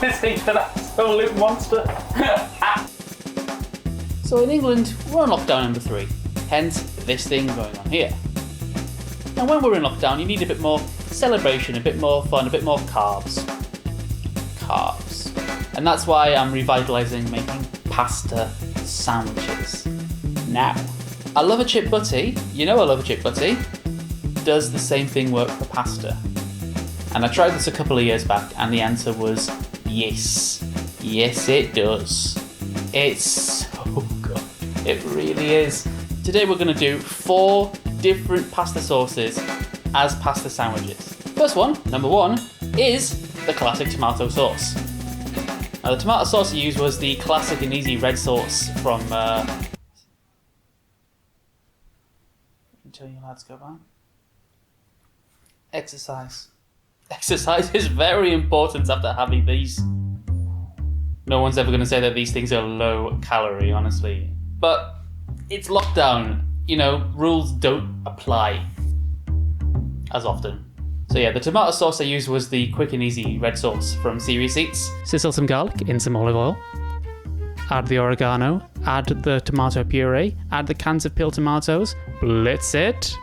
This thing's an absolute monster. So in England, we're on lockdown number 3, hence this thing going on here. Now when we're in lockdown, you need a bit more celebration, a bit more fun, a bit more carbs. And that's why I'm revitalising making pasta sandwiches. Now, I love a chip butty, you know I love a chip butty. Does the same thing work for pasta? And I tried this a couple of years back and the answer was yes. Yes it does. It's so good. It really is. Today we're going to do 4 different pasta sauces as pasta sandwiches. First one, number 1, is the classic tomato sauce. Now the tomato sauce I used was the classic and easy red sauce from... Until your lads go by. Exercise. Exercise is very important after having these. No one's ever going to say that these things are low calorie, honestly. But it's lockdown. You know, rules don't apply as often. So yeah, the tomato sauce I used was the quick and easy red sauce from Serious Eats. Sizzle some garlic in some olive oil. Add the oregano. Add the tomato puree. Add the cans of peeled tomatoes. Blitz it.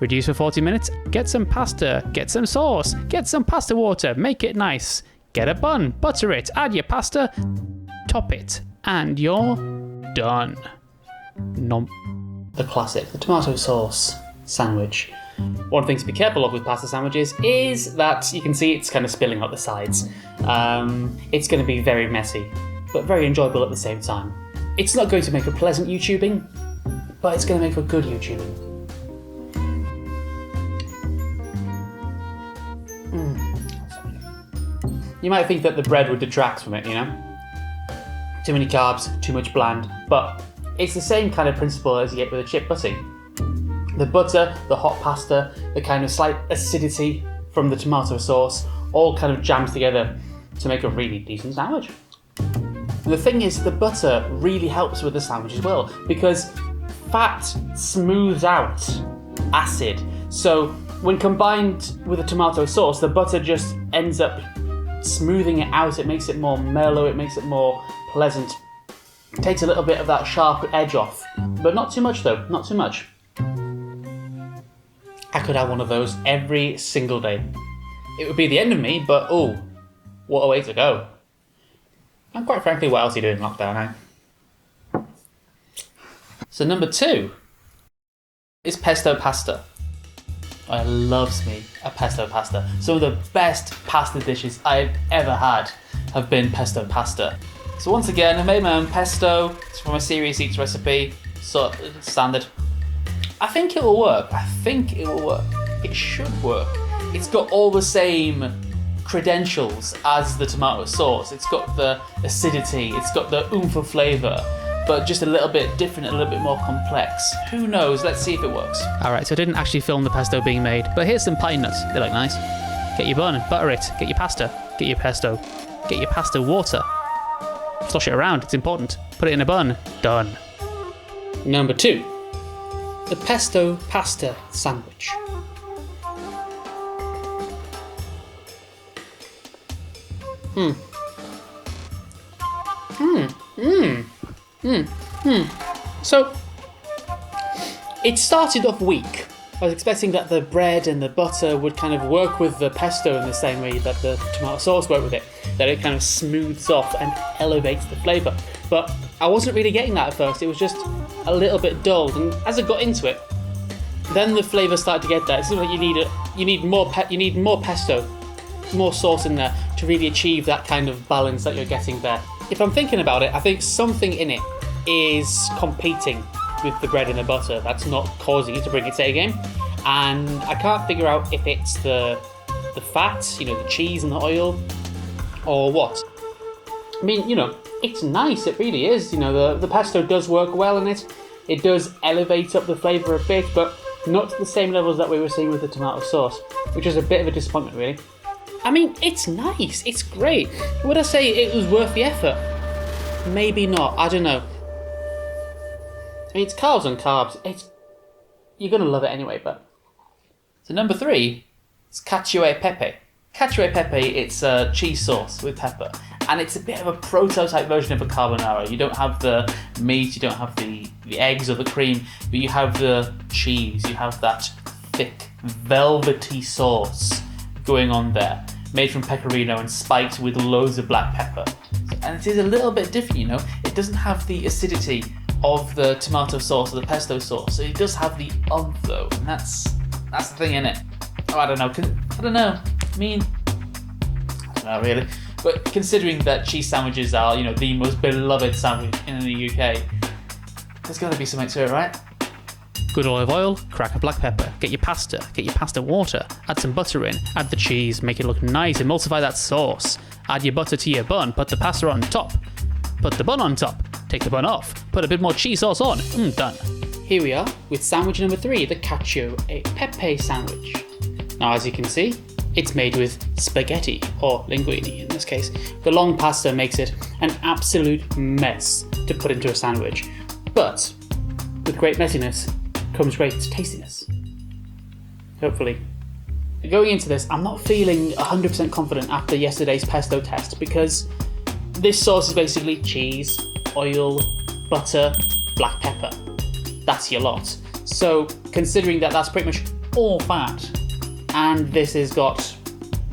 Reduce for 40 minutes. Get some pasta. Get some sauce. Get some pasta water. Make it nice. Get a bun. Butter it. Add your pasta. Top it. And you're done. The classic, the tomato sauce sandwich. One thing to be careful of with pasta sandwiches is that you can see it's kind of spilling out the sides. It's going to be very messy, but very enjoyable at the same time. It's not going to make for pleasant YouTubing, but it's going to make for good YouTubing. You might think that the bread would detract from it, you know? Too many carbs, too much bland, but it's the same kind of principle as you get with a chip butty. The butter, the hot pasta, the kind of slight acidity from the tomato sauce, all kind of jams together to make a really decent sandwich. And the thing is, the butter really helps with the sandwich as well, because fat smooths out acid. So when combined with the tomato sauce, the butter just ends up smoothing it out. It makes it more mellow, it makes it more pleasant. It takes a little bit of that sharp edge off, but not too much though, not too much. I could have one of those every single day. It would be the end of me, but oh, what a way to go. And quite frankly, what else are you doing in lockdown, eh? So number 2 is pesto pasta. I loves me a pesto pasta. Some of the best pasta dishes I've ever had have been pesto pasta. So once again, I made my own pesto. It's from a Serious Eats recipe, so standard. I think it will work. It should work. It's got all the same credentials as the tomato sauce. It's got the acidity, it's got the oomph of flavour, but just a little bit different, a little bit more complex. Who knows? Let's see if it works. Alright, so I didn't actually film the pesto being made, but here's some pine nuts. They look nice. Get your bun, butter it, get your pasta, get your pesto, get your pasta water. Slosh it around, it's important. Put it in a bun. Done. Number 2. The pesto pasta sandwich. So, it started off weak. I was expecting that the bread and the butter would kind of work with the pesto in the same way that the tomato sauce worked with it, that it kind of smooths off and elevates the flavour. But I wasn't really getting that at first. It was just a little bit dull, and as I got into it, then the flavour started to get there. It seems like you need more pesto, more sauce in there to really achieve that kind of balance that you're getting there. If I'm thinking about it, I think something in it is competing with the bread and the butter. That's not causing it to bring its A game, and I can't figure out if it's the fat, you know, the cheese and the oil, or what. I mean, you know, it's nice, it really is. You know, the pesto does work well in it. It does elevate up the flavour a bit, but not to the same levels that we were seeing with the tomato sauce, which is a bit of a disappointment, really. I mean, it's nice, it's great. Would I say it was worth the effort? Maybe not, I don't know. I mean, it's carbs on carbs. You're going to love it anyway, but... So number 3 is Cacio Pepe. Cacio Pepe, it's a cheese sauce with pepper, and it's a bit of a prototype version of a carbonara. You don't have the meat, you don't have the eggs or the cream, but you have the cheese, you have that thick, velvety sauce going on there, made from pecorino and spiked with loads of black pepper. And it is a little bit different, you know. It doesn't have the acidity of the tomato sauce or the pesto sauce. So it does have the umph though, and that's the thing in it. Oh, I don't know. I mean, I don't know really. But considering that cheese sandwiches are, you know, the most beloved sandwich in the UK, there's got to be something to it, right? Good olive oil, crack a black pepper, get your pasta water, add some butter in, add the cheese, make it look nice, emulsify that sauce, add your butter to your bun, put the pasta on top, put the bun on top, take the bun off, put a bit more cheese sauce on, done. Here we are with sandwich number 3, the Cacio Pepe sandwich. Now as you can see, it's made with spaghetti, or linguine in this case. The long pasta makes it an absolute mess to put into a sandwich, but with great messiness comes great tastiness. Hopefully. Going into this, I'm not feeling 100% confident after yesterday's pesto test, because this sauce is basically cheese, oil, butter, black pepper. That's your lot. So considering that that's pretty much all fat, and this has got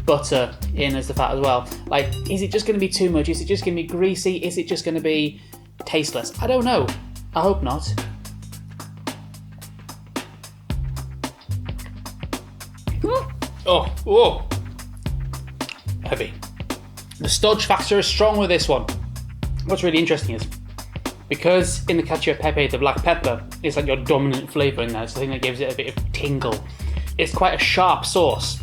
butter in as the fat as well, like, is it just going to be too much? Is it just going to be greasy? Is it just going to be tasteless? I don't know. I hope not. Oh, heavy. The stodge factor is strong with this one. What's really interesting is, because in the Cacio Pepe, the black pepper is like your dominant flavour in there, it's the thing that gives it a bit of tingle. It's quite a sharp sauce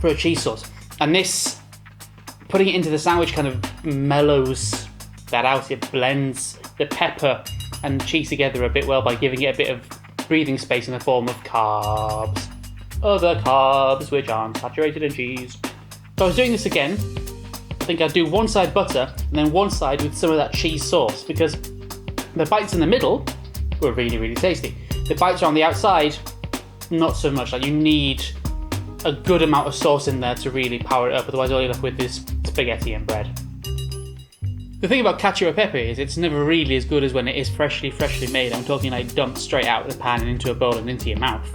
for a cheese sauce. And this, putting it into the sandwich, kind of mellows that out. It blends the pepper and the cheese together a bit well by giving it a bit of breathing space in the form of carbs. Other carbs which aren't saturated in cheese. So I was doing this again. I think I'd do one side butter and then one side with some of that cheese sauce, because the bites in the middle were really, really tasty. The bites on the outside, not so much. Like, you need a good amount of sauce in there to really power it up, otherwise all you're left with is spaghetti and bread. The thing about Cacio Pepe is it's never really as good as when it is freshly made. I'm talking like dumped straight out of the pan and into a bowl and into your mouth.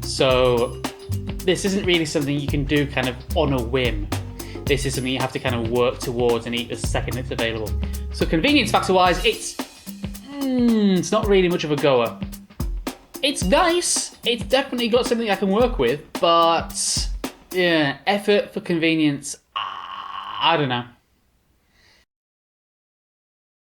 So this isn't really something you can do kind of on a whim. This is something you have to kind of work towards and eat the second it's available. So convenience factor wise, it's not really much of a goer. It's nice. It's definitely got something I can work with, but yeah, effort for convenience, I don't know.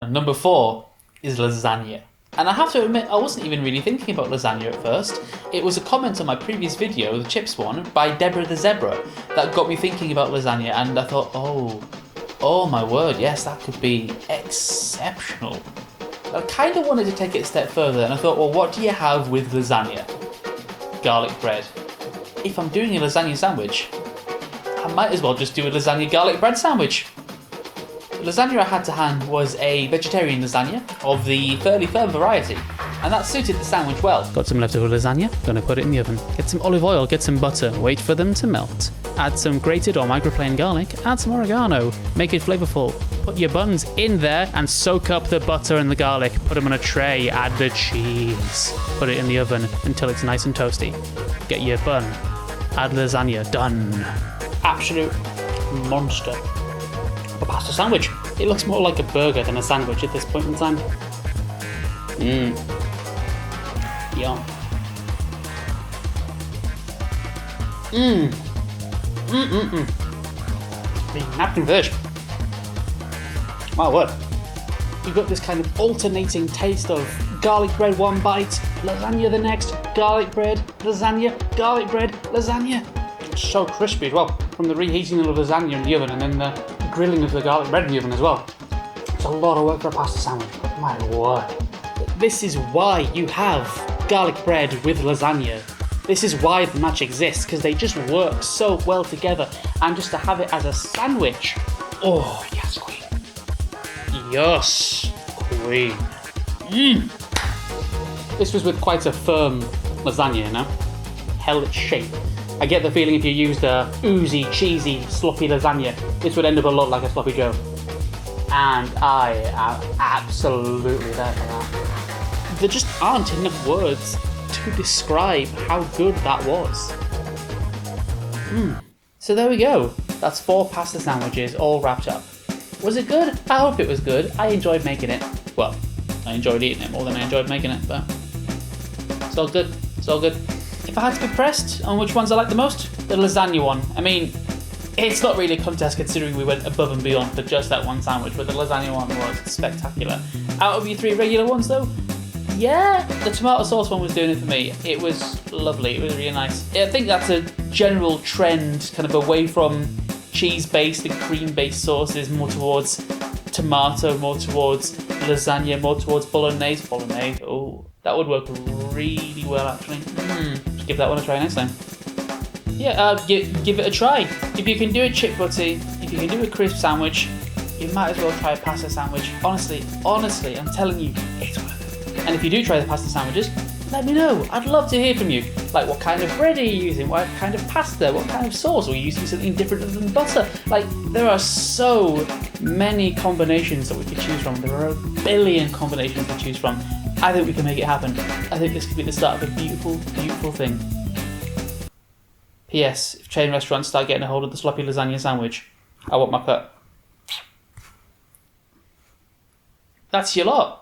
Number 4 is lasagna. And I have to admit, I wasn't even really thinking about lasagna at first. It was a comment on my previous video, the chips one, by Deborah the Zebra, that got me thinking about lasagna, and I thought, oh my word, yes, that could be exceptional. I kind of wanted to take it a step further, and I thought, well, what do you have with lasagna? Garlic bread. If I'm doing a lasagna sandwich, I might as well just do a lasagna garlic bread sandwich. The lasagna I had to hand was a vegetarian lasagna of the fairly firm variety, and that suited the sandwich well. Got some leftover lasagna, gonna put it in the oven. Get some olive oil, get some butter, wait for them to melt. Add some grated or microplaned garlic, add some oregano, make it flavourful. Put your buns in there and soak up the butter and the garlic. Put them on a tray, add the cheese. Put it in the oven until it's nice and toasty. Get your bun, add lasagna, done. Absolute monster. A pasta sandwich. It looks more like a burger than a sandwich at this point in time. Yum. Napkin fish. My word. You've got this kind of alternating taste of garlic bread one bite, lasagna the next, garlic bread, lasagna, garlic bread, lasagna. It's so crispy as well, from the reheating of the lasagna in the oven and then the grilling of the garlic bread in the oven as well. It's a lot of work for a pasta sandwich, but my word. This is why you have garlic bread with lasagna. This is why the match exists, because they just work so well together, and just to have it as a sandwich, oh yes queen. Yes queen. This was with quite a firm lasagna, you know? Held its shape. I get the feeling if you used a oozy, cheesy, sloppy lasagna, this would end up a lot like a sloppy joe. And I am absolutely there for that. There just aren't enough words to describe how good that was. So there we go. That's 4 pasta sandwiches all wrapped up. Was it good? I hope it was good. I enjoyed making it. Well, I enjoyed eating it more than I enjoyed making it, but it's all good. It's all good. If I had to be pressed on which ones I like the most, the lasagna one. I mean, it's not really a contest considering we went above and beyond for just that one sandwich, but the lasagna one was spectacular. Out of your 3 regular ones though, yeah, the tomato sauce one was doing it for me. It was lovely. It was really nice. I think that's a general trend, kind of away from cheese-based and cream-based sauces, more towards tomato, more towards lasagna, more towards bolognese. Bolognese, oh, that would work really well actually. Just give that one a try next time. Yeah, give it a try. If you can do a chip butty, if you can do a crisp sandwich, you might as well try a pasta sandwich. Honestly, I'm telling you, it's worth it. And if you do try the pasta sandwiches, let me know. I'd love to hear from you. Like, what kind of bread are you using? What kind of pasta? What kind of sauce? Are you using something different than butter? Like, there are so many combinations that we could choose from. There are a billion combinations to choose from. I think we can make it happen. I think this could be the start of a beautiful, beautiful thing. P.S. If chain restaurants start getting a hold of the sloppy lasagna sandwich, I want my cut. That's your lot.